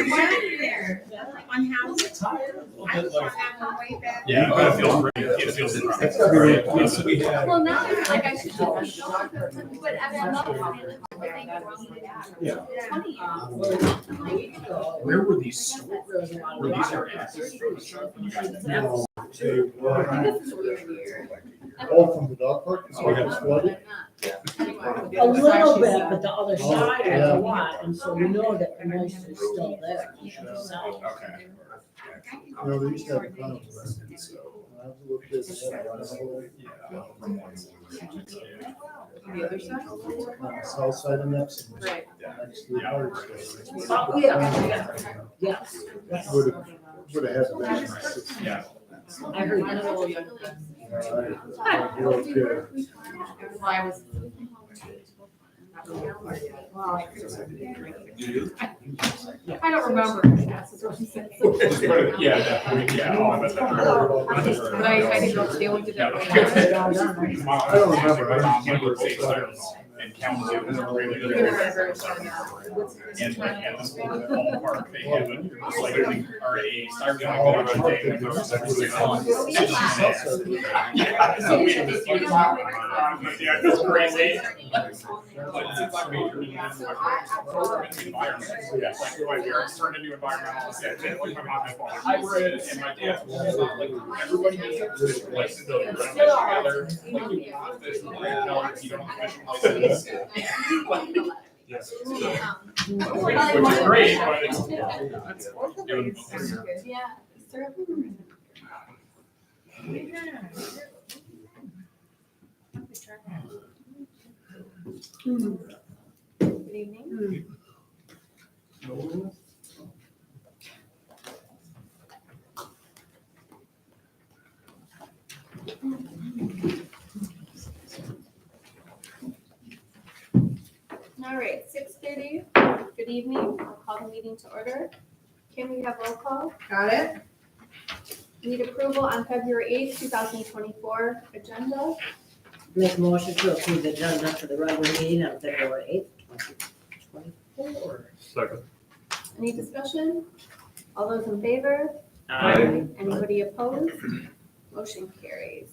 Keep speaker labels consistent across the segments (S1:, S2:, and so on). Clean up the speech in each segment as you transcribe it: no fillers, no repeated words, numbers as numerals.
S1: there. On how? I saw that one way back.
S2: Yeah, but it feels great. It feels
S3: That's great. So we had.
S4: Well, now I feel like I should do this, but I mean, I'm not everything wrong with that.
S3: Yeah.
S4: 20 years.
S2: Where were these stored? Were these our assets from the shop when you guys met?
S3: No, they were
S4: This is a weird year.
S3: all from the dog park, so it was flooded.
S5: A little bit, but the other side is a lot, and so we know that the moisture is still there. So,
S2: Okay.
S3: No, they used to have a ton of residents, so. I have to look at this.
S6: The other side?
S3: South side of Nixon.
S6: Right.
S3: Next to the hard store.
S5: oh, yeah, yes.
S3: Would have had to be.
S2: Yeah.
S5: I heard
S6: I'm a
S5: that.
S6: little young then.
S3: You're okay.
S6: Well, I was. I don't remember.
S2: Yeah, definitely. Yeah. Oh, I bet that's
S6: But I didn't know if they looked at that.
S3: I don't remember.
S2: My mom would say styrofoam and Kalamazoo was a really good area. And like at the school ballpark, they have a like or a styrofoam day that goes every 6 months. Yeah, so we had this like yeah, it was crazy. But since I majored in environment, yeah, like my parents turned into environmentalists, yeah, like my mom and father, hybrid, and my dad was like everybody needs to like to build their own together. Like you want this, you don't have special license. Yes. Which is great, but it's doing both.
S4: Yeah. Good evening. All right, 6:30. Good evening. I'll call the meeting to order. Can we have roll call?
S1: Got it?
S4: Need approval on February 8th, 2024 agenda.
S5: Make a motion to approve the agenda for the regular meeting on February 8th, 2024.
S2: Second.
S4: Any discussion? All those in favor? Anybody opposed? Motion carries.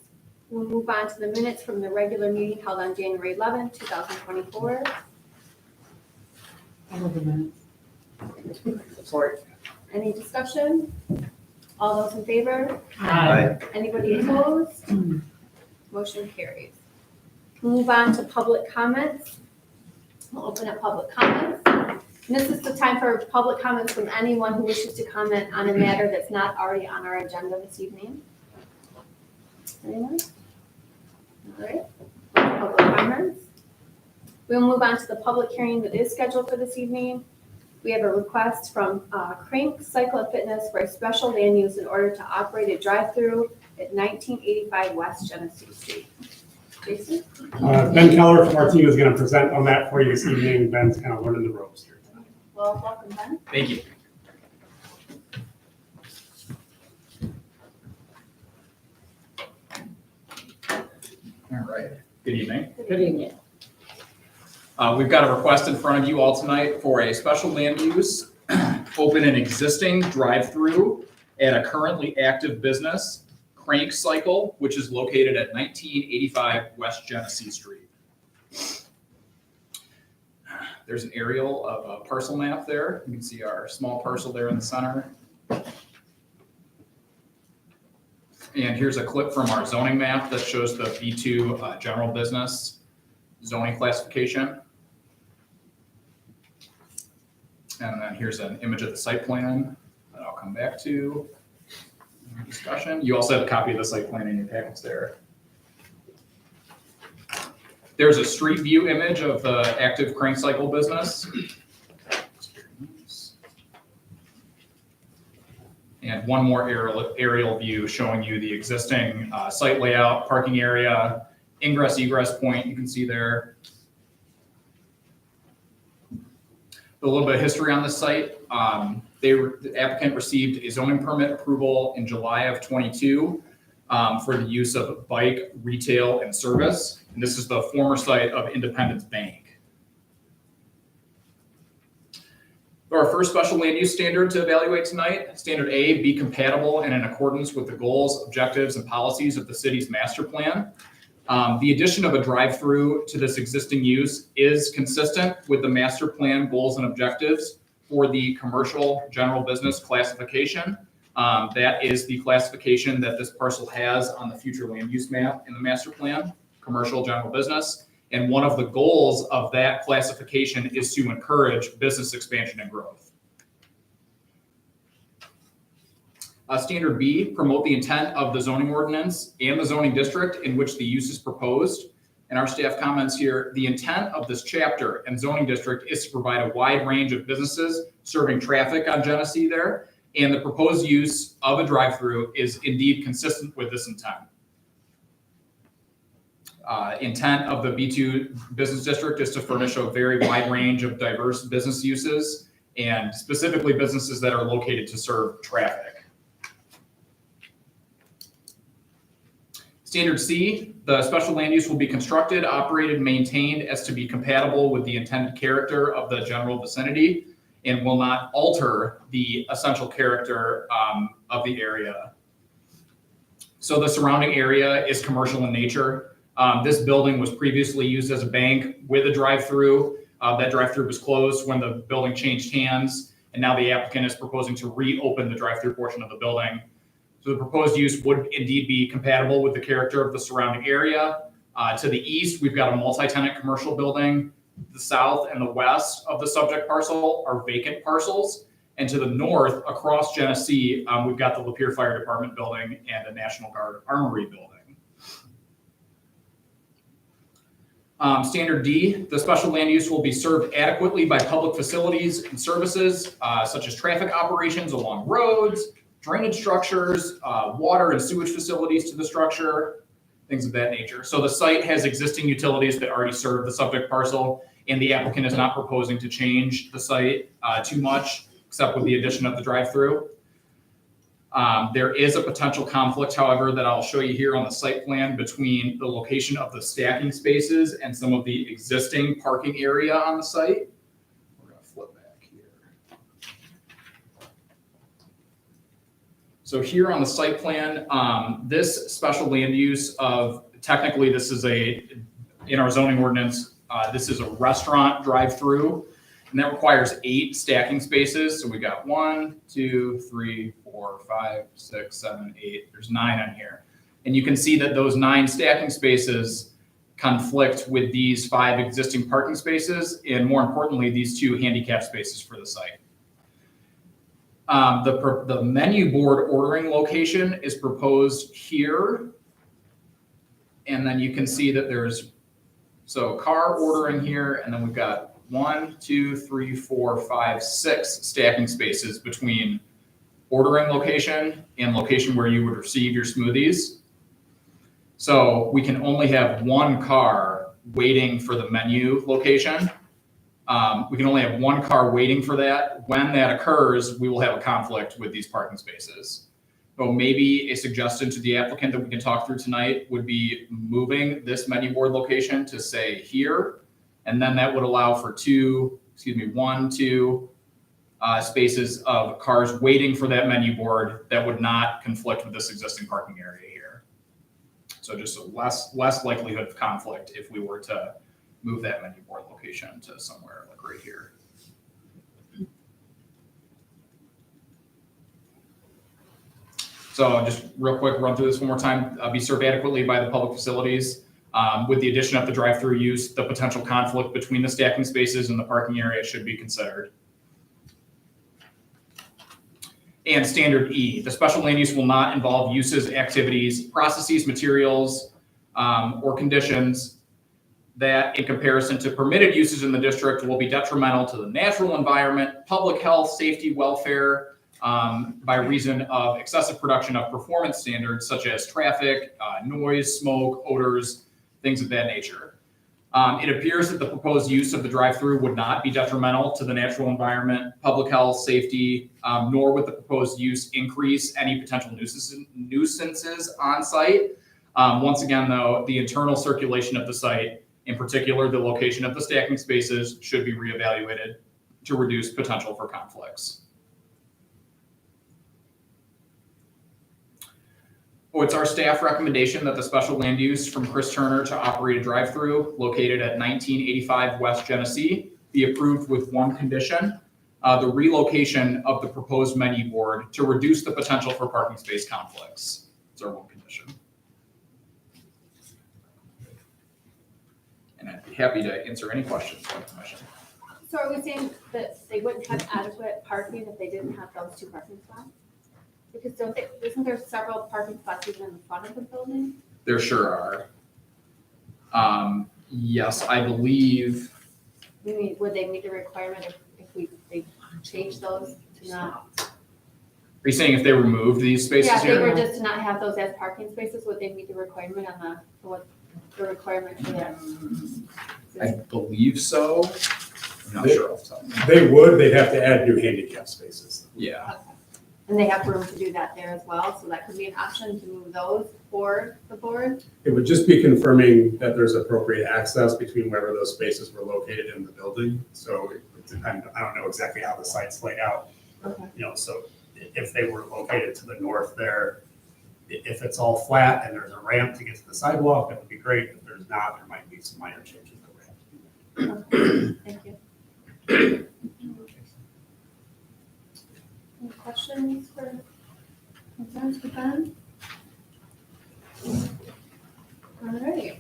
S4: We'll move on to the minutes from the regular meeting held on January 11th, 2024.
S5: Support.
S4: Any discussion? All those in favor?
S5: Aye.
S4: Anybody opposed? Motion carries. Move on to public comments. We'll open up public comments. And this is the time for public comments from anyone who wishes to comment on a matter that's not already on our agenda this evening. Anyone? All right. Public comments. We'll move on to the public hearing that is scheduled for this evening. We have a request from Crank Cycle and Fitness for a special land use in order to operate a drive-through at 1985 West Genesee Street. Jason?
S7: Ben Keller from our team is going to present on that for you this evening. Ben's kind of learning the ropes here tonight.
S4: Well, welcome, Ben.
S2: Thank you. All right. Good evening.
S5: Good evening.
S2: We've got a request in front of you all tonight for a special land use, open an existing drive-through at a currently active business, Crank Cycle, which is located at 1985 West Genesee Street. There's an aerial of a parcel map there. You can see our small parcel there in the center. And here's a clip from our zoning map that shows the B2 general business zoning classification. And then here's an image of the site plan that I'll come back to in discussion. You also have a copy of the site plan in your packets there. There's a street view image of the active Crank Cycle business. And one more aerial view showing you the existing site layout, parking area, ingress egress point you can see there. A little bit of history on this site. The applicant received a zoning permit approval in July of 22 for the use of bike, retail, and service. And this is the former site of Independence Bank. The Our first special land use standard to evaluate tonight, standard A, be compatible and in accordance with the goals, objectives, and policies of the city's master plan. The addition of a drive-through to this existing use is consistent with the master plan goals and objectives for the commercial general business classification. That is the classification that this parcel has on the future land use map in the master plan, commercial general business. And one of the goals of that classification is to encourage business expansion and growth. Standard B, promote the intent of the zoning ordinance and the zoning district in which the use is proposed. And our staff comments here, the intent of this chapter and zoning district is to provide a wide range of businesses serving traffic on Genesee there. And the proposed use of a drive-through is indeed consistent with this intent. Intent of the B2 business district is to furnish a very wide range of diverse business uses and specifically businesses that are located to serve traffic. Standard C, the special land use will be constructed, operated, maintained as to be compatible with the intended character of the general vicinity and will not alter the essential character of the area. So the surrounding area is commercial in nature. This building was previously used as a bank with a drive-through. That drive-through was closed when the building changed hands, and now the applicant is proposing to reopen the drive-through portion of the building. So the proposed use would indeed be compatible with the character of the surrounding area. To the east, we've got a multi-tenant commercial building. The south and the west of the subject parcel are vacant parcels. And to the north, across Genesee, we've got the Lapeer Fire Department building and a National Guard Armory building. Standard D, the special land use will be served adequately by public facilities and services, such as traffic operations along roads, drainage structures, water and sewage facilities to the structure, things of that nature. So the site has existing utilities that already serve the subject parcel, and the applicant is not proposing to change the site too much, except with the addition of the drive-through. There is a potential conflict, however, that I'll show you here on the site plan between the location of the stacking spaces and some of the existing parking area on the site. We're going to flip back here. So here on the site plan, this special land use of, technically this is in our zoning ordinance, this is a restaurant drive-through. And that requires 8 stacking spaces. So we got 1, 2, 3, 4, 5, 6, 7, 8. There's 9 on here. And you can see that those 9 stacking spaces conflict with these 5 existing parking spaces. And more importantly, these 2 handicap spaces for the site. The menu board ordering location is proposed here. And then you can see that there's, so car ordering here, and then we've got 1, 2, 3, 4, 5, 6 stacking spaces between ordering location and location where you would receive your smoothies. So we can only have 1 car waiting for the menu location. We can only have 1 car waiting for that. When that occurs, we will have a conflict with these parking spaces. So maybe a suggestion to the applicant that we can talk through tonight would be moving this menu board location to say here. And then that would allow for 1, 2 spaces of cars waiting for that menu board that would not conflict with this existing parking area here. So just a less likelihood of conflict if we were to move that menu board location to somewhere like right here. So just real quick, run through this one more time. Be served adequately by the public facilities. With the addition of the drive-through use, the potential conflict between the stacking spaces and the parking area should be considered. And standard E, the special land use will not involve uses, activities, processes, materials, or conditions that in comparison to permitted uses in the district will be detrimental to the natural environment, public health, safety, welfare, by reason of excessive production of performance standards such as traffic, noise, smoke, odors, things of that nature. It appears that the proposed use of the drive-through would not be detrimental to the natural environment, public health, safety, nor would the proposed use increase any potential nuisances on site. Once again, though, the internal circulation of the site, in particular the location of the stacking spaces, should be reevaluated to reduce potential for conflicts. Oh, it's our staff recommendation that the special land use from Chris Turner to operate a drive-through located at 1985 West Genesee be approved with one condition, the relocation of the proposed menu board to reduce the potential for parking space conflicts. It's our one condition. And I'd be happy to answer any questions from the commission.
S4: So are we saying that they wouldn't have adequate parking if they didn't have those 2 parking spots? Because isn't there several parking spots even in the front of the building?
S2: There sure are. Yes, I believe,
S4: Would they meet the requirement if they change those to not?
S2: are you saying if they removed these spaces
S4: Yeah, if they
S2: here?
S4: were just to not have those as parking spaces, would they meet the requirement on the requirement for that?
S2: I believe so. I'm not sure off the top of my head.
S7: They would, they'd have to add new handicap spaces.
S2: Yeah,
S4: And they have room to do that there as well, so that could be an option to move those for the board.
S7: It would just be confirming that there's appropriate access between wherever those spaces were located in the building. So it would depend, I don't know exactly how the site's laid out.
S4: Okay.
S7: So if they were located to the north there, if it's all flat and there's a ramp to get to the sidewalk, that would be great. If there's not, there might be some minor changes that we have to do.
S4: Okay, thank you. Any questions or concerns for Ben? All right. Yeah.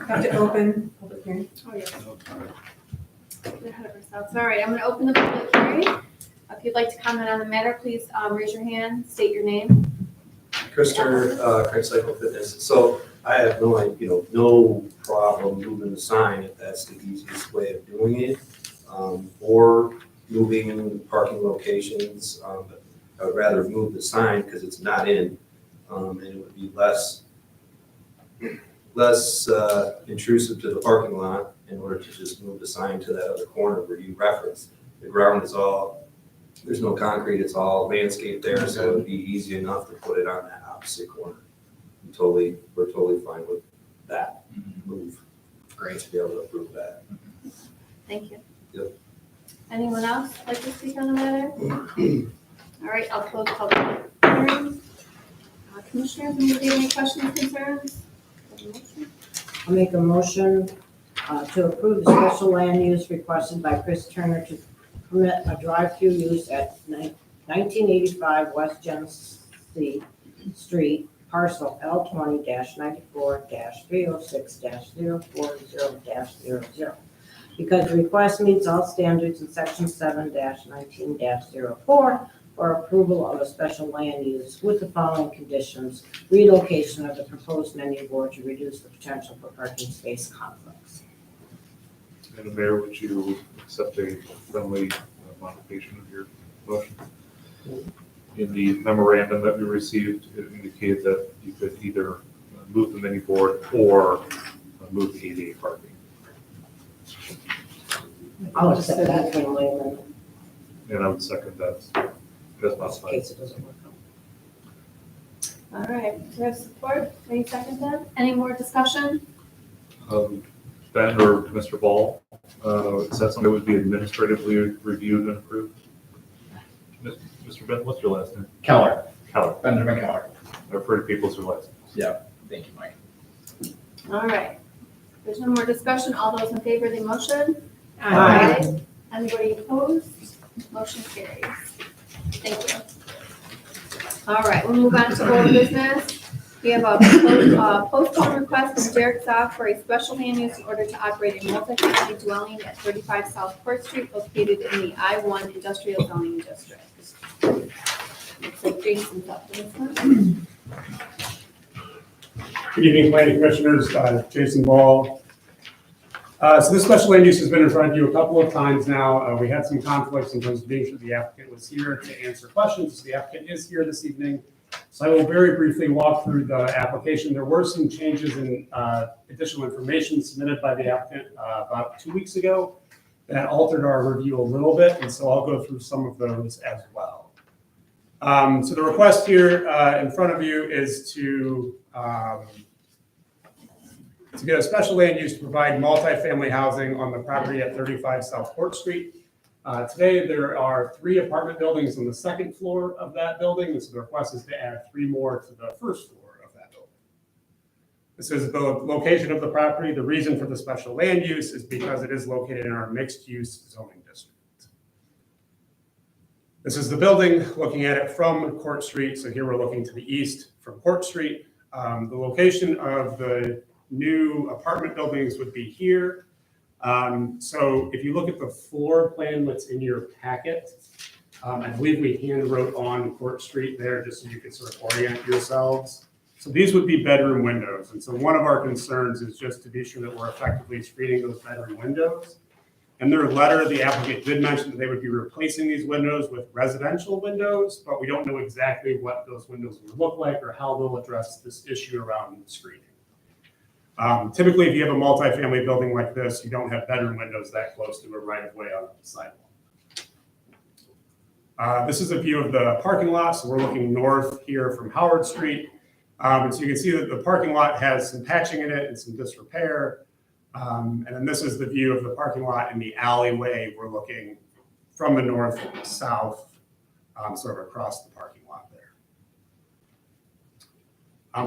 S6: Have to open public hearing.
S4: Oh, yeah. Get ahead of ourselves. All right, I'm gonna open the public hearing. If you'd like to comment on the matter, please raise your hand, state your name.
S8: Chris Turner, Craig Cycle Fitness. So I have no problem moving the sign if that's the easiest way of doing it, or moving parking locations. But I would rather move the sign because it's not in, and it would be less intrusive to the parking lot in order to just move the sign to that other corner where you referenced. The ground is all, there's no concrete, it's all landscape there, so it'd be easy enough to put it on that opposite corner. We're totally fine with that move.
S2: great.
S8: To be able to approve that.
S4: Thank you.
S8: Yep.
S4: Anyone else like to speak on the matter? All right, I'll close public hearing. Commissioners, do you have any questions, concerns?
S5: I'll make a motion to approve the special land use requested by Chris Turner to permit a drive-through use at 1985 West Genesee Street, parcel L20-94-306-040-00. Because the request meets all standards in section 7-19-04 for approval of a special land use with the following conditions: relocation of the proposed menu board to reduce the potential for parking space conflicts.
S9: Madam Mayor, would you accept a friendly modification of your motion? In the memorandum that we received, it indicated that you could either move the menu board or move the ADA parking.
S5: I'll accept that friendly amendment
S9: And I would second that as
S5: in
S9: modified.
S5: case it doesn't work out.
S4: All right, do you have support? Any second then? Any more discussion?
S9: Ben or Mr. Ball, is that something that would be administratively reviewed and approved? Mr. Ben, what's your last name?
S2: Keller,
S9: Keller.
S2: Benjamin Keller.
S9: I've heard people's your last name.
S2: Thank you, Mike.
S4: All right. There's no more discussion. All those in favor of the motion?
S5: Aye.
S4: Anybody opposed? Motion carries. Thank you. All right, we'll move on to old business. We have a postpone request from Derek Zoff for a special land use in order to operate a multi-family dwelling at 35 South Court Street located in the I-1 Industrial Zoning District. Looks like Jason's up for this one.
S7: Good evening, planning commissioners, Jason Ball. So this special land use has been in front of you a couple of times now. We had some conflicts in terms of being sure the applicant was here to answer questions. The applicant is here this evening. So I will very briefly walk through the application. There were some changes in additional information submitted by the applicant about 2 weeks ago that altered our review a little bit, and so I'll go through some of those as well. So the request here in front of you is to to get a special land use to provide multifamily housing on the property at 35 South Court Street. Today, there are 3 apartment buildings on the second floor of that building, and so the request is to add 3 more to the first floor of that building. This is the location of the property. The reason for the special land use is because it is located in our mixed-use zoning district. This is the building, looking at it from Court Street. So here we're looking to the east from Court Street. The location of the new apartment buildings would be here. So if you look at the floor plan that's in your packet, I believe we hand wrote on Court Street there just so you can sort of orient yourselves. So these would be bedroom windows. And so one of our concerns is just to be sure that we're effectively screening those bedroom windows. In their letter, the applicant did mention that they would be replacing these windows with residential windows, but we don't know exactly what those windows would look like or how they'll address this issue around screening. Typically, if you have a multifamily building like this, you don't have bedroom windows that close to a right-of-way on the sidewalk. This is a view of the parking lot. So we're looking north here from Howard Street. And so you can see that the parking lot has some patching in it and some disrepair. And then this is the view of the parking lot in the alleyway. We're looking from the north and south, sort of across the parking lot there.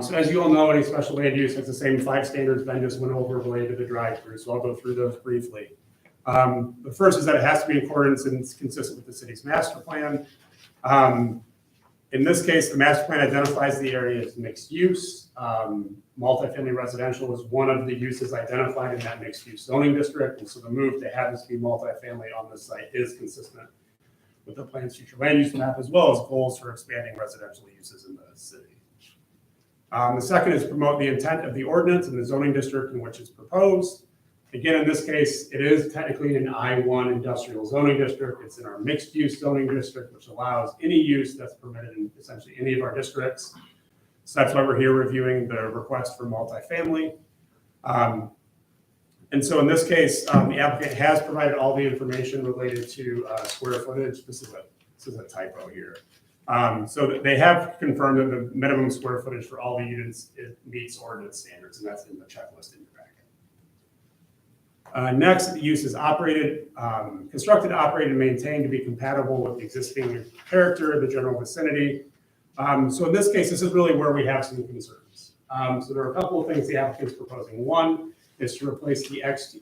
S7: So as you all know, any special land use has the same 5 standards Ben just went over related to the drive-through. So I'll go through those briefly. The first is that it has to be in accordance and consistent with the city's master plan. In this case, the master plan identifies the area as mixed use. Multifamily residential is one of the uses identified in that mixed use zoning district. And so the move to have this be multifamily on this site is consistent with the plan's future land use map, as well as goals for expanding residential uses in the city. The second is promote the intent of the ordinance in the zoning district in which it's proposed. Again, in this case, it is technically an I-1 industrial zoning district. It's in our mixed use zoning district, which allows any use that's permitted in essentially any of our districts. So that's why we're here reviewing the request for multifamily. And so in this case, the applicant has provided all the information related to square footage. This is a typo here. So that they have confirmed that the minimum square footage for all the units, it meets ordinance standards, and that's in the checklist in your packet. Next, the use is operated, constructed, operated, and maintained to be compatible with the existing character of the general vicinity. So in this case, this is really where we have some concerns. So there are a couple of things the applicant is proposing. One is to replace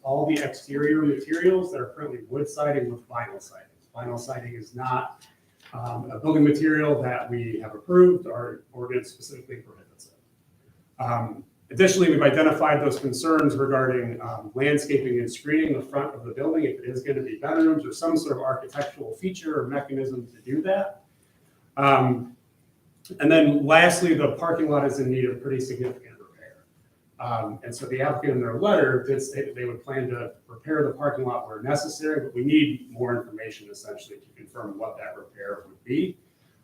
S7: all the exterior materials that are currently wood siding with vinyl siding. Vinyl siding is not a building material that we have approved. Our ordinance specifically prohibits it. Additionally, we've identified those concerns regarding landscaping and screening the front of the building if it is going to be bedrooms or some sort of architectural feature or mechanism to do that. And then lastly, the parking lot is in need of pretty significant repair. And so the applicant in their letter did state that they would plan to repair the parking lot where necessary, but we need more information essentially to confirm what that repair would be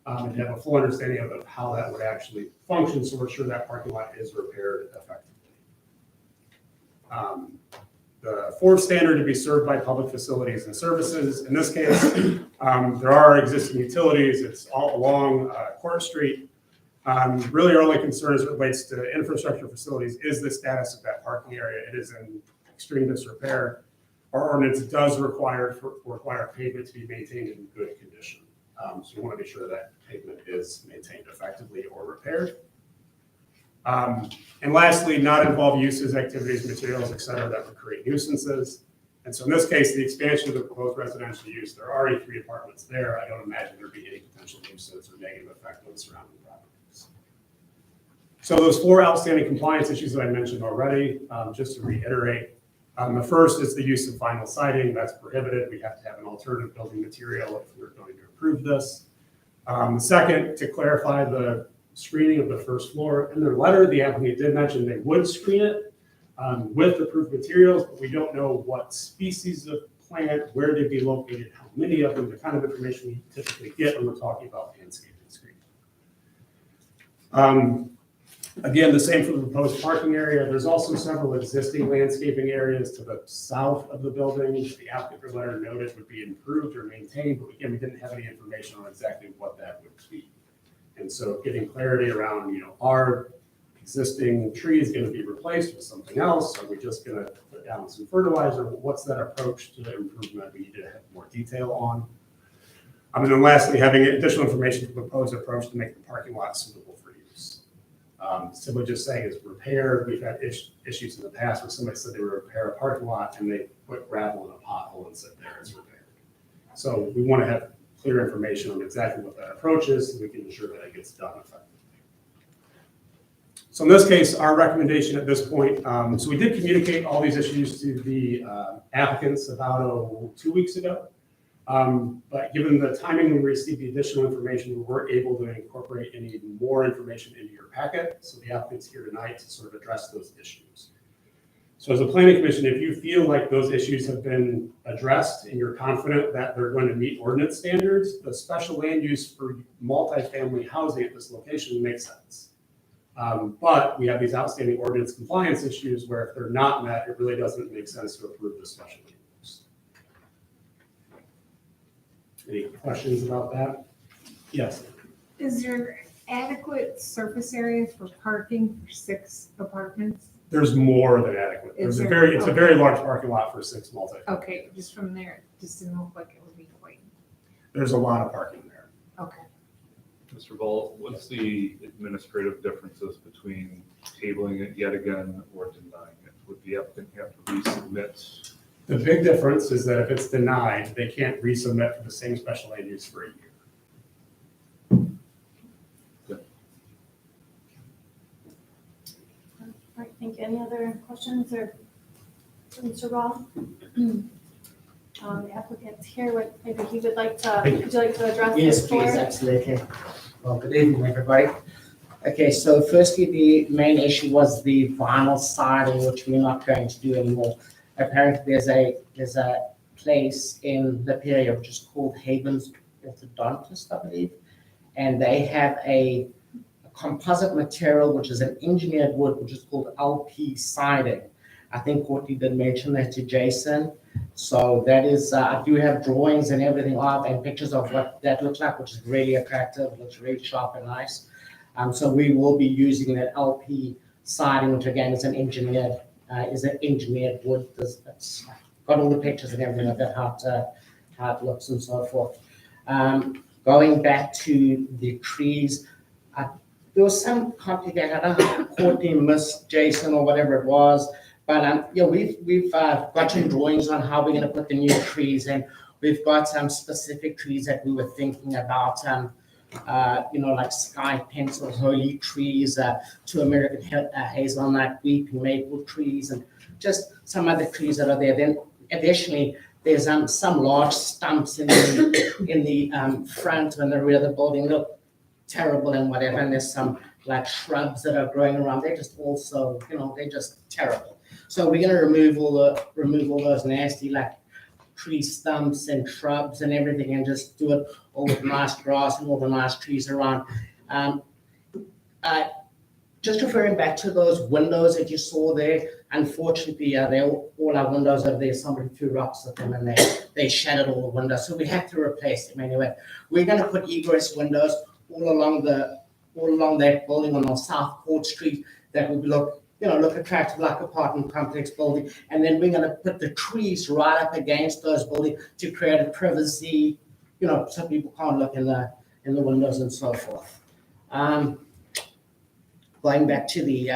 S7: and to have a full understanding of how that would actually function, so we're sure that parking lot is repaired effectively. The fourth standard to be served by public facilities and services. In this case, there are existing utilities. It's all along Court Street. Really, our only concern as it relates to infrastructure facilities is the status of that parking area. It is in extreme disrepair. Our ordinance does require pavement to be maintained in good condition. So we want to be sure that pavement is maintained effectively or repaired. And lastly, not involve uses, activities, materials, et cetera, that would create nuisances. And so in this case, the expansion of the proposed residential use, there are already 3 apartments there. I don't imagine there'd be any potential nuisance or negative effect on the surrounding properties. So those 4 outstanding compliance issues that I mentioned already, just to reiterate, the first is the use of vinyl siding. That's prohibited. We have to have an alternative building material if we're going to approve this. The second, to clarify the screening of the first floor. In their letter, the applicant did mention they would screen it with approved materials, but we don't know what species of plant, where they'd be located, how many of them, the kind of information we typically get when we're talking about landscaping screening. Again, the same for the proposed parking area. There's also several existing landscaping areas to the south of the building. The applicant letter noted would be improved or maintained, but again, we didn't have any information on exactly what that would be. And so getting clarity around, our existing trees going to be replaced with something else? Are we just going to put down some fertilizer? What's that approach to the improvement we need to have more detail on? And then lastly, having additional information to propose approach to make the parking lot suitable for use. Simply just saying it's repaired. We've had issues in the past where somebody said they would repair a parking lot and they put gravel in a pothole and said there it's repaired. So we want to have clear information on exactly what that approach is so we can ensure that it gets done effectively. So in this case, our recommendation at this point, so we did communicate all these issues to the applicants about 2 weeks ago. But given the timing when we received the additional information, we weren't able to incorporate any more information into your packet. So the applicant's here tonight to sort of address those issues. So as a planning commission, if you feel like those issues have been addressed and you're confident that they're going to meet ordinance standards, the special land use for multifamily housing at this location makes sense. But we have these outstanding ordinance compliance issues where if they're not met, it really doesn't make sense to approve the special land use. Any questions about that? Yes.
S1: Is there adequate surface area for parking for 6 apartments?
S7: There's more than adequate.
S1: Is
S7: It's
S1: there?
S7: a very large parking lot for 6 multi.
S1: Okay, just from there, it just didn't look like it would be quite,
S7: There's a lot of parking there.
S1: okay.
S9: Mr. Ball, what's the administrative differences between tabling it yet again or denying it? Would the applicant have to resubmit?
S7: The big difference is that if it's denied, they can't resubmit for the same special land use for a year.
S4: All right, thank you. Any other questions or for Mr. Ball? The applicant's here, maybe he would like to, would you like to address
S10: Yes,
S4: this
S10: please,
S4: board?
S10: absolutely. Well, good evening, everybody. Okay, so firstly, the main issue was the vinyl siding, which we're not going to do anymore. Apparently, there's a place in the area which is called Haven's Orthodontist, I believe, and they have a composite material, which is an engineered wood, which is called LP siding. I think Courtney did mention that to Jason. So that is, I do have drawings and everything of and pictures of what that looks like, which is really attractive, looks really sharp and nice. So we will be using that LP siding, which again is an engineered wood. It's got all the pictures and everything of that, how it looks and so forth. Going back to the trees, there was some complicated, I don't know, Courtney missed Jason or whatever it was, but yeah, we've got some drawings on how we're going to put the new trees in. We've got some specific trees that we were thinking about, like sky pencil, holy trees, 2 American hazelnut, weeping maple trees, and just some other trees that are there. Then additionally, there's some large stumps in the front and the rear of the building look terrible and whatever, and there's some like shrubs that are growing around. They're just also, they're just terrible. So we're going to remove all those nasty like tree stumps and shrubs and everything, and just do it all with nice grass and all the nice trees around. Just referring back to those windows that you saw there, unfortunately, all our windows over there, somebody threw rocks at them and they shattered all the windows. So we have to replace them anyway. We're going to put egress windows all along that building on our South Court Street that will look attractive like apartment complex building. And then we're going to put the trees right up against those buildings to create a privacy, so people can't look in the windows and so forth. Going back to the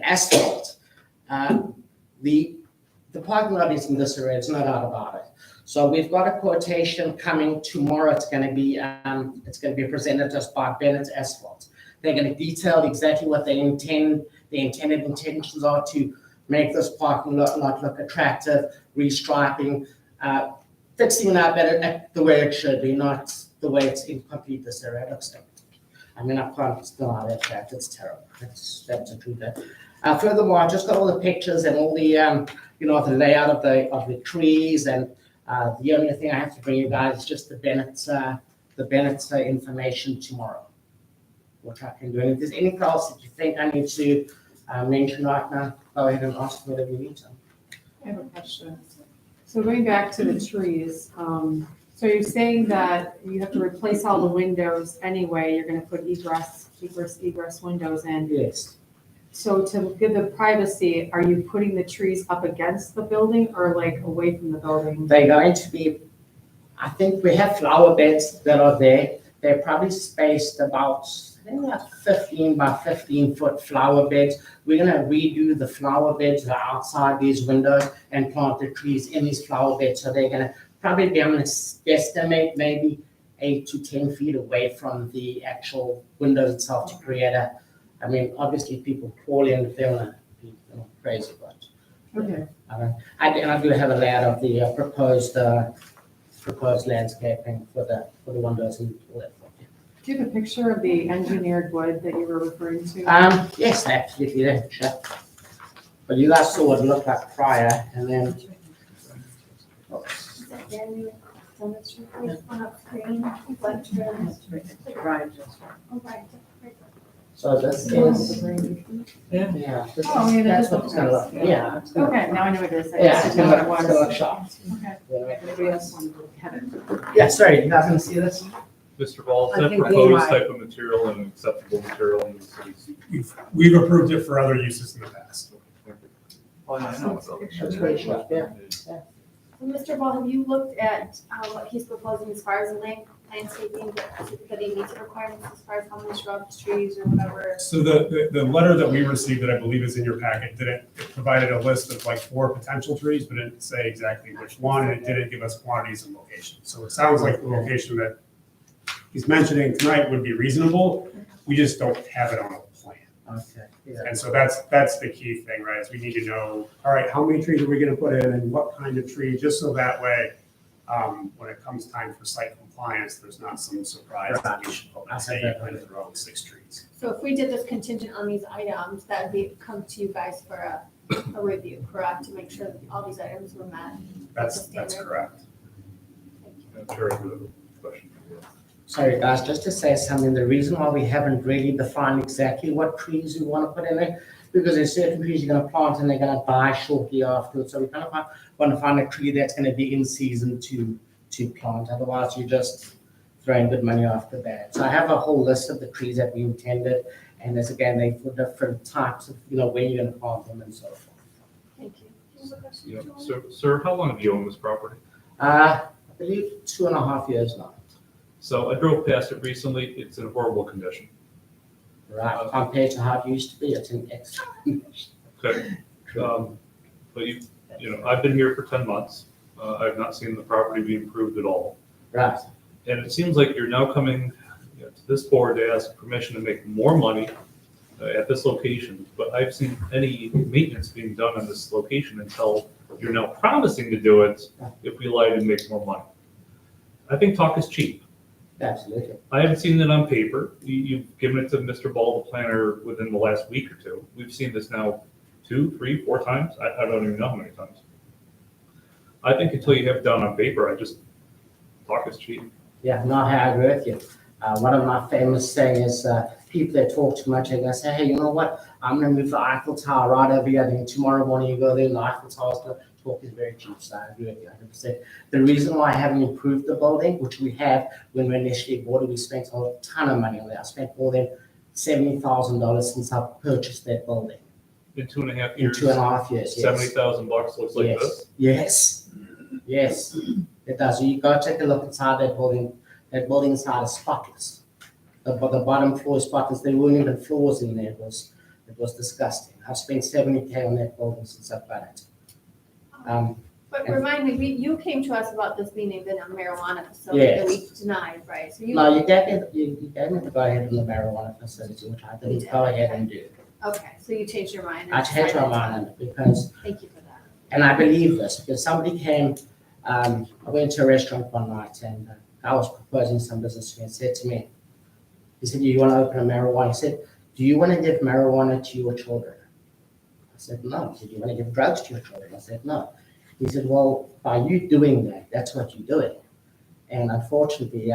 S10: asphalt, the parking lot is in disarray. It's no doubt about it. So we've got a quotation coming tomorrow. It's going to be presented to us by Bennett Asphalt. They're going to detail exactly what they intend. The intended intentions are to make this parking lot look attractive, restriping, fixing it up the way it should be, not the way it's in complete disarray. I can't deny that fact. It's terrible. That's the truth. Furthermore, I just got all the pictures and all the the layout of the trees, and the only thing I have to bring you guys is just the Bennett's information tomorrow, which I can do. And if there's anything else that you think I need to mention right now, go ahead and ask me whatever you need to.
S6: I have a question. So going back to the trees, so you're saying that you have to replace all the windows anyway, you're gonna put egress windows in.
S10: Yes.
S6: so to give the privacy, are you putting the trees up against the building or like away from the building?
S10: They're going to be, I think we have flower beds that are there. They're probably spaced about, I think about 15 by 15-foot flower beds. We're gonna redo the flower beds that are outside these windows and plant the trees in these flower beds. So they're gonna probably be, I'm gonna estimate maybe 8 to 10 feet away from the actual windows itself to create a, I mean, obviously people call in if they wanna be crazy, but
S6: Okay,
S10: I do have a layout of the proposed landscaping for the windows and all that.
S6: do you have a picture of the engineered wood that you were referring to?
S10: Yes, absolutely, yeah, sure. But you guys saw what it looked like prior, and then,
S4: Is that Danny demonstrate on a screen? What Oh, right.
S10: so this is, yeah, this
S6: Oh, yeah,
S10: is,
S6: that
S10: that's
S6: is
S10: what it's gonna look, yeah. It's gonna-
S6: Okay, now I know what it is. I
S10: Yeah,
S6: just
S10: it's
S6: didn't
S10: gonna
S6: know
S10: look,
S6: what
S10: it's
S6: it
S10: gonna
S6: was.
S10: look sharp.
S6: Okay, anybody else want to have it?
S10: Yeah, sorry, you guys gonna see this?
S9: Mr. Ball, is
S6: I
S9: that
S6: think we
S9: proposed
S6: might.
S9: type of material and acceptable material in the city's?
S7: We've approved it for other uses in the past.
S9: Oh, yeah, I know.
S10: That's pretty sharp, yeah.
S4: So, Mr. Ball, have you looked at what he's proposing as far as the landscaping that he meets the requirements as far as how many shrubs, trees, or whatever?
S7: So the letter that we received that I believe is in your packet it provided a list of like 4 potential trees, but it didn't say exactly which one, and it didn't give us quantities and locations. So it sounds like the location that he's mentioning tonight would be reasonable. We just don't have it on a plan.
S10: Okay, yeah.
S7: And so that's the key thing, right, is we need to know, all right, how many trees are we gonna put in and what kind of tree, just so that way, when it comes time for site compliance, there's not some surprise that we should probably say you planted the wrong 6 trees.
S4: So if we did this contingent on these items, that would be, come to you guys for a review, correct? To make sure that all these items were met.
S7: That's correct.
S9: Very good question.
S10: Sorry, guys, just to say something, the reason why we haven't really defined exactly what trees we want to put in there, because there's certain trees you're gonna plant and they're gonna die shortly afterwards. So we kind of want to find a tree that's gonna be in season to plant, otherwise you're just throwing good money after that. So I have a whole list of the trees that we intended, and as again, they for different types of, where you're gonna plant them and so forth.
S4: Thank you. Do you have a question,
S9: Yeah.
S4: Julie?
S9: Sir, how long have you owned this property?
S10: I believe 2.5 years now.
S9: So I drove past it recently. It's in horrible condition.
S10: Right, compared to how it used to be, it's an excellent.
S9: Okay. But I've been here for 10 months. I've not seen the property be improved at all.
S10: Right,
S9: And it seems like you're now coming to this board to ask permission to make more money at this location. But I've seen any maintenance being done on this location until you're now promising to do it if we allow you to make more money. I think talk is cheap.
S10: absolutely.
S9: I haven't seen it on paper. You've given it to Mr. Ball, the planner, within the last week or two. We've seen this now 2, 3, 4 times. I don't even know how many times. I think until you have it done on paper, talk is cheap.
S10: Yeah, no, I agree with you. One of my famous sayings is, people that talk too much, they're gonna say, hey, you know what? I'm gonna move the Eiffel Tower right over here, then tomorrow morning you go there and the Eiffel Tower's gonna talk is very cheap, so I agree with you 100%. The reason why I haven't improved the building, which we have, when we initially bought it, we spent a ton of money on it. I spent more than $70,000 since I purchased that building.
S9: In 2.5
S10: In
S9: years,
S10: 2.5 years, yes.
S9: $70,000 looks like
S10: Yes.
S9: this.
S10: Yes, yes, it does. You go take a look inside that building. That building inside is spotless. The bottom floor is spotless. There weren't even floors in there. It was disgusting. I've spent $70K on that building since I've got it.
S4: But remind me, you came to us about this being even a marijuana facility that we denied, right? So
S10: No, you gave me the go ahead on the marijuana facility, which I didn't go ahead and do.
S4: Okay, so you changed your mind. and
S10: I changed my
S4: decided to-
S10: mind on it because,
S4: Thank you for that.
S10: and I believe this, because somebody came, I went to a restaurant one night and I was proposing some business to me and said to me, he said, do you want to open a marijuana? He said, do you want to give marijuana to your children? I said, no. He said, do you want to give drugs to your children? I said, no. He said, well, by you doing that, that's what you're doing. And unfortunately,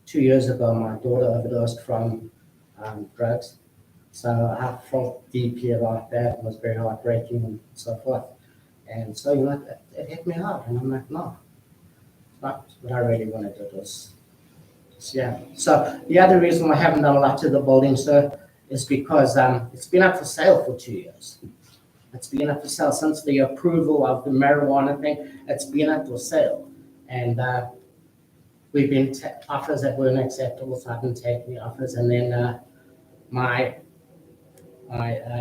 S10: 2 years ago, my daughter overdosed from drugs. So I felt deeply about that. It was very heartbreaking and so forth. And so, it hit me hard. And I'm like, no, it's not what I really want to do. Yeah. So the other reason I haven't done a lot to the building, sir, is because it's been up for sale for 2 years. It's been up for sale since the approval of the marijuana thing. It's been up for sale. And we've been offers that weren't acceptable, so I've been taking the offers. And then my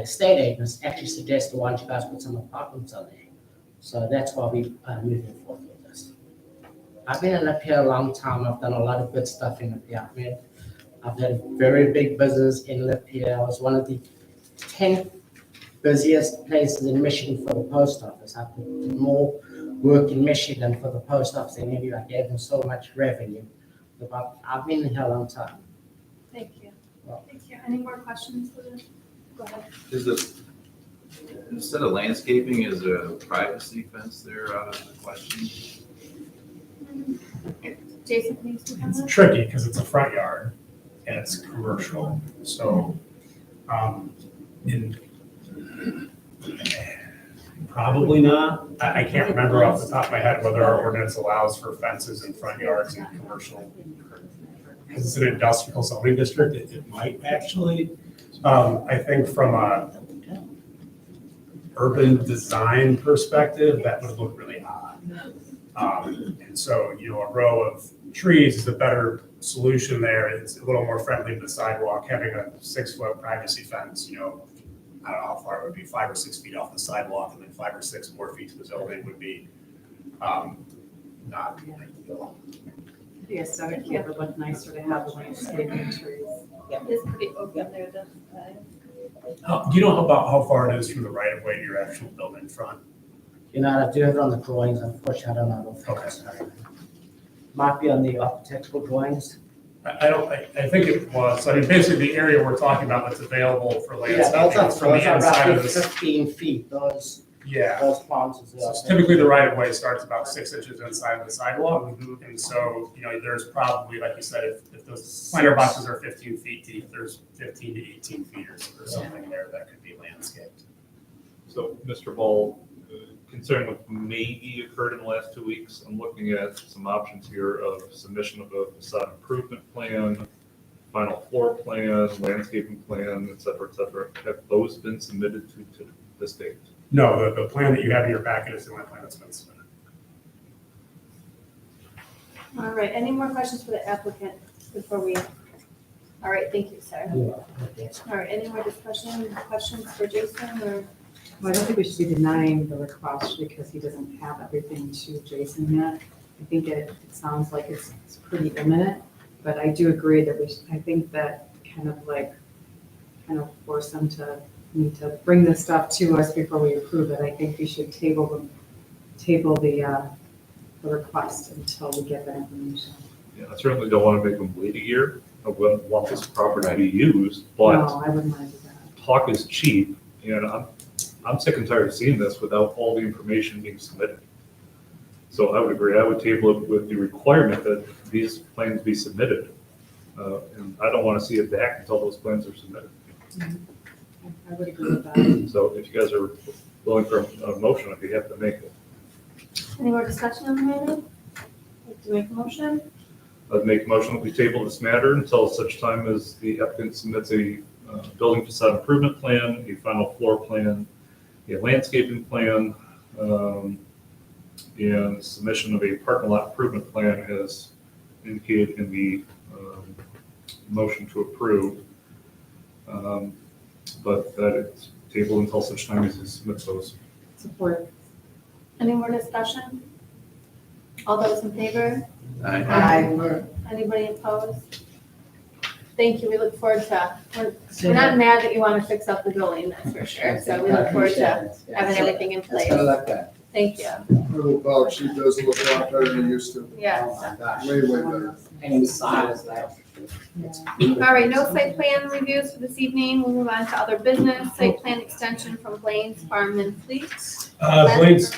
S10: estate agents actually suggested, why don't you guys put some apartments on there? So that's why we are moving forward with this. I've been in up here a long time. I've done a lot of good stuff in Lapeer. I've had a very big business in Lapeer. I was one of the 10 busiest places in Michigan for the post office. I did more work in Michigan for the post office than any. I gave them so much revenue. But I've been here a long time.
S4: Thank you. Thank you. Any more questions? Go ahead.
S11: Is it, instead of landscaping, is there a privacy fence there out of the question?
S4: Jason, can you speak on
S7: It's
S4: that?
S7: tricky because it's a front yard and it's commercial, so, probably not. I can't remember off the top of my head whether our ordinance allows for fences in front yards and commercial. Because it's an industrial zoning district, it might actually. I think from a urban design perspective, that would look really odd. And so, a row of trees is a better solution there. It's a little more friendly to the sidewalk. Having a 6-foot privacy fence, I don't know how far it would be, 5 or 6 feet off the sidewalk, and then 5 or 6 more feet to the building would be not ideal.
S6: The aesthetic would look nicer to have landscaping trees.
S4: It's pretty open there, the,
S7: Do you know about how far it is from the right of way to your actual building front?
S10: I do have it on the drawings. Unfortunately, I don't know.
S7: Okay.
S10: Might be on the architectural drawings.
S7: I think it was, basically the area we're talking about that's available for
S10: Yeah,
S7: landscaping is from the inside
S10: roughly
S7: of this.
S10: 15 feet. Those plants.
S7: So typically the right of way starts about 6 inches inside of the sidewalk. And so, there's probably, like you said, if those planter boxes are 15 feet deep, there's 15 to 18 feet or something there that could be landscaped.
S9: So, Mr. Ball, considering what maybe occurred in the last 2 weeks, I'm looking at some options here of submission of a facade improvement plan, final floor plan, landscaping plan, et cetera, et cetera. Have those been submitted to this date?
S7: No, the plan that you have in your packet is the only plan that's been submitted.
S4: all right, any more questions for the applicant before we? All right, thank you, sir. All right, any more questions for Jason or?
S6: Well, I don't think we should be denying the request because he doesn't have everything to Jason yet. I think it sounds like it's pretty imminent, but I do agree that I think that kind of force them to need to bring this stuff to us before we approve it. I think we should table the request until we get that information.
S9: Yeah, I certainly don't want to make them wait a year. I wouldn't want this property to be used, but
S6: No, I wouldn't want to do that.
S9: talk is cheap, and I'm sick and tired of seeing this without all the information being submitted. So I would agree, I would table it with the requirement that these plans be submitted. And I don't want to see it back until those plans are submitted.
S6: I would agree with that.
S9: So if you guys are willing for a motion, I'd be happy to make it.
S4: Any more discussion on the matter? Like to make a motion?
S9: I'd make a motion that we table this matter until such time as the applicant submits a building facade improvement plan, a final floor plan, a landscaping plan, and submission of a parking lot improvement plan as indicated in the motion to approve. But that it's tabled until such time as he submits those.
S6: Support.
S4: Any more discussion? All those in favor?
S6: Aye.
S4: Anybody opposed? Thank you, we look forward to, we're not mad that you want to fix up the building, that's for sure, so we look forward to having everything in place.
S10: look good.
S4: Thank you.
S3: Little dog sheet does look a lot better than it used to.
S4: Yes.
S10: my gosh.
S3: Way better.
S10: And inside is that.
S4: All right, no site plan reviews for this evening. We'll move on to other business. Site plan extension from Blaine's Farm and Fleet.
S7: Blaine's,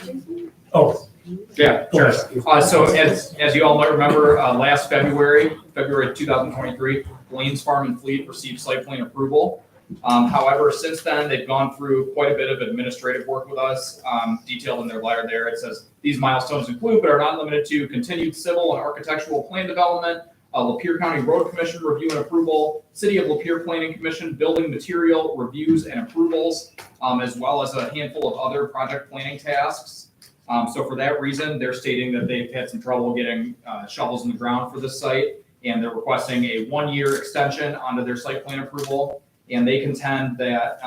S7: oh,
S2: Yeah, sure. So as you all might remember, last February 2023, Blaine's Farm and Fleet received site plan approval. However, since then, they've gone through quite a bit of administrative work with us, detailed in their letter there. It says, these milestones include but are not limited to continued civil and architectural plan development,
S12: Lapeer County Road Commission review and approval, City of Lapeer Planning Commission building material reviews and approvals, as well as a handful of other project planning tasks. So for that reason, they're stating that they've had some trouble getting shovels in the ground for this site, and they're requesting a 1-year extension onto their site plan approval. And they contend that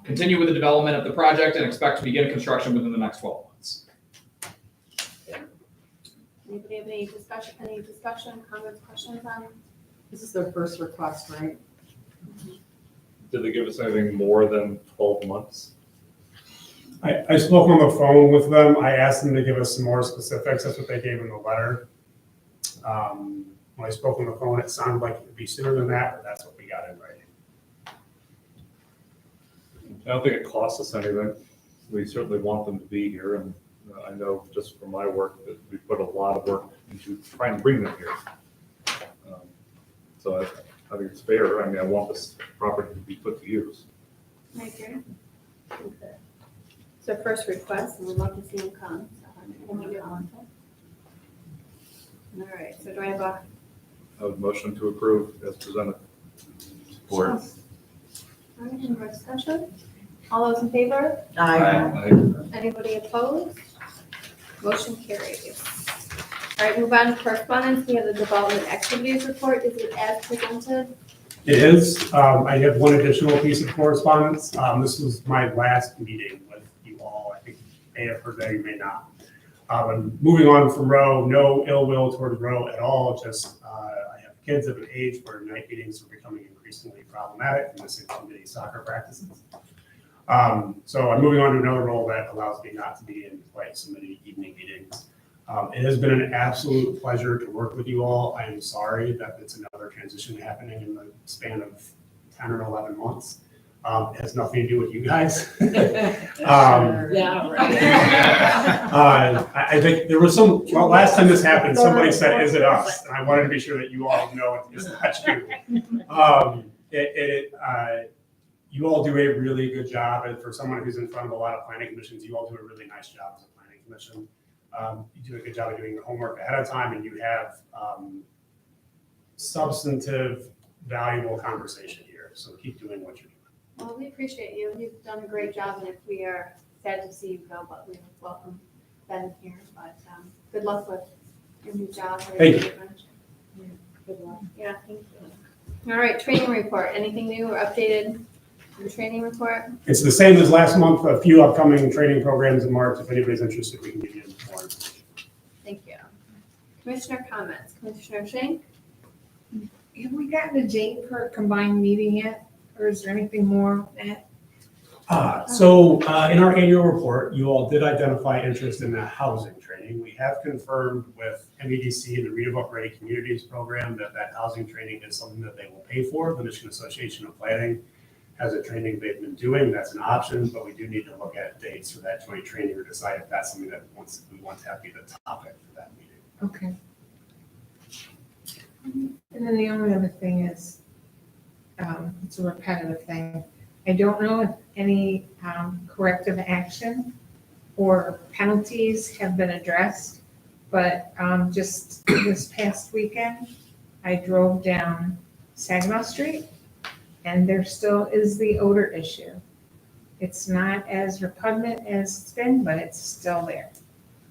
S12: continue with the development of the project and expect to begin construction within the next 12 months.
S4: Anybody have any discussion, comments, questions on?
S6: This is their first request, right?
S9: Did they give us anything more than 12 months?
S7: I spoke on the phone with them. I asked them to give us some more specifics. That's what they gave in the letter. When I spoke on the phone, it sounded like it would be sooner than that, but that's what we got in writing.
S9: I don't think it costs us anything. We certainly want them to be here, and I know just from my work that we put a lot of work into trying to bring them here. So I think it's fair. I mean, I want this property to be put to use.
S4: Right here. It's their first request, and we'd love to see them come. All right, so do I have a?
S9: I would motion to approve as presented.
S11: Support.
S4: All right, any more discussion? All those in favor?
S5: Aye.
S4: Anybody opposed? Motion carries. All right, move on to correspondence. We have the development activities report. Is it as presented?
S7: It is. I have one additional piece of correspondence. This was my last meeting with you all. I think you may have heard that, you may not. I'm moving on from Row, no ill will towards Row at all, just I have kids of an age where night meetings are becoming increasingly problematic and missing too many soccer practices. So I'm moving on to another role that allows me not to be in quite so many evening meetings. It has been an absolute pleasure to work with you all. I am sorry that it's another transition happening in the span of 10 or 11 months. It has nothing to do with you guys.
S5: Yeah, right.
S7: I think there was some, well, last time this happened, somebody said, is it us? And I wanted to be sure that you all know it's not you. You all do a really good job, and for someone who's in front of a lot of planning commissions, you all do a really nice job as a planning commission. You do a good job of doing your homework ahead of time, and you have substantive, valuable conversation here. So keep doing what you're doing.
S4: Well, we appreciate you. You've done a great job, and if we are sad to see you go, but we welcome Ben here. But good luck with your new job.
S7: Thank you.
S4: Good luck. Yeah, thank you. All right, training report. Anything new or updated? The training report?
S7: It's the same as last month, a few upcoming training programs in March. If anybody's interested, we can give you more information.
S4: Thank you. Commissioner comments. Commissioner Shank?
S1: Have we gotten a date for a combined meeting yet? Or is there anything more on that?
S7: So in our annual report, you all did identify interest in the housing training. We have confirmed with MEDC and the Redevelop Ready Communities program that housing training is something that they will pay for. The Michigan Association of Planning has a training they've been doing. That's an option, but we do need to look at dates for that joint training or decide if that's something that we want to have be the topic for that meeting.
S1: Okay. And then the only other thing is, it's a repetitive thing. I don't know if any corrective action or penalties have been addressed, but just this past weekend, I drove down Saginaw Street, and there still is the odor issue. It's not as repugnant as it's been, but it's still there.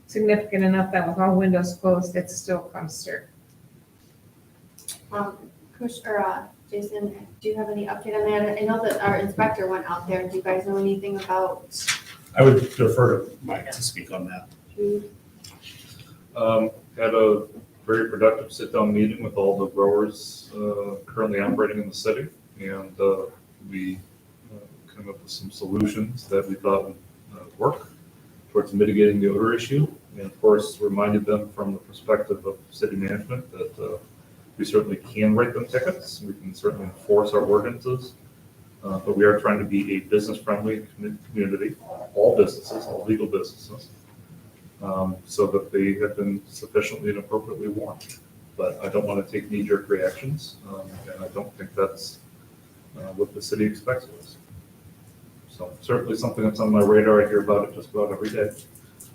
S1: Significant enough that with all windows closed, it still comes through.
S4: Commissioner Jason, do you have any update on that? I know that our inspector went out there. Do you guys know anything about?
S7: I would defer to Mike to speak on that.
S9: Had a very productive sit-down meeting with all the growers currently operating in the city, and we came up with some solutions that we thought would work towards mitigating the odor issue, and of course reminded them from the perspective of city management that we certainly can write them tickets. We can certainly enforce our ordinances, but we are trying to be a business-friendly community, all businesses, all legal businesses, so that they have been sufficiently and appropriately warned. But I don't want to take knee-jerk reactions, and I don't think that's what the city expects of us. So certainly something that's on my radar. I hear about it just about every day.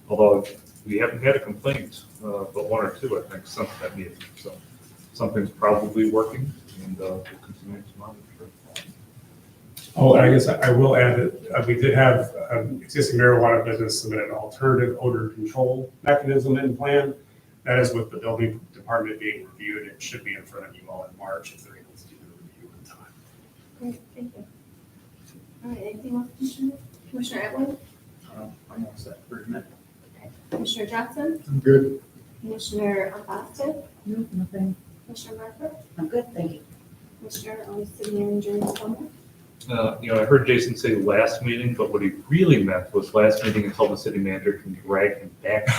S9: Although I've we haven't had a complaint, but one or two, I think, since that meeting. So something's probably working, and we'll continue to monitor.
S7: Oh, and I guess I will add that we did have existing marijuana business submit an alternative odor control mechanism in plan. That is with the building department being reviewed. It should be in front of you all in March if they're able to do the review in time.
S4: Great, thank you. All right, anything else, Commissioner? Commissioner Atwood?
S2: I'm all set for a minute.
S4: Commissioner Johnson?
S3: I'm good.
S4: Commissioner Albaston?
S6: No, nothing.
S4: Commissioner Barker?
S5: I'm good, thank you.
S4: Commissioner, City Manager, Ms. Plummer?
S9: I heard Jason say last meeting, but what he really meant was last meeting until the city manager can drag him back.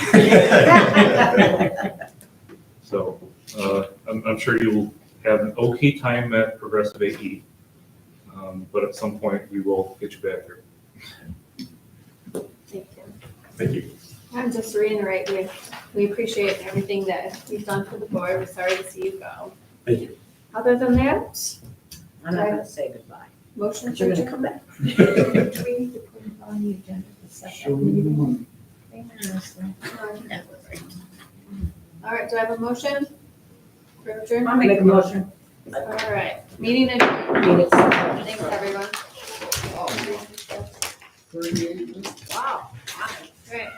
S9: So, I'm sure you'll have an okay time at Progressive AE. But at some point, we will get you back here.
S4: Thank you.
S7: Thank you.
S4: And just to reiterate, we appreciate everything that you've done for the board. We're sorry to see you go.
S7: Thank you.
S4: Other than that,
S5: I'm not gonna say goodbye.
S4: motion
S5: But
S4: to
S5: you're gonna
S4: adjourn.
S5: come back.
S1: Do we need to put it on the agenda to set
S3: Show
S1: that
S3: me the
S1: meeting?
S3: money.
S4: All right, do I have a motion? For adjourn?
S5: I'll make a motion.
S4: All right, meeting adjourned.
S5: Meeting.
S4: Thanks, everyone.
S5: Wow.
S4: Great.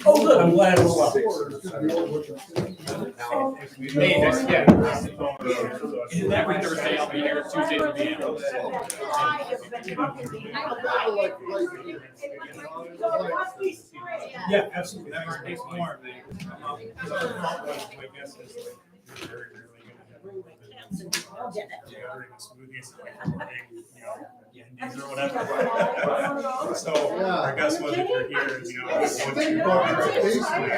S7: Oh, good. I'm glad it was well.
S2: Hey, next, yeah. That way Thursday, I'll be here, Tuesday will be in.
S7: Yeah, absolutely. That makes it more. My guess is like, you're very rarely gonna have ordering smoothies like, Yendies or whatever. So I guess what if you're here, once you go to your basement.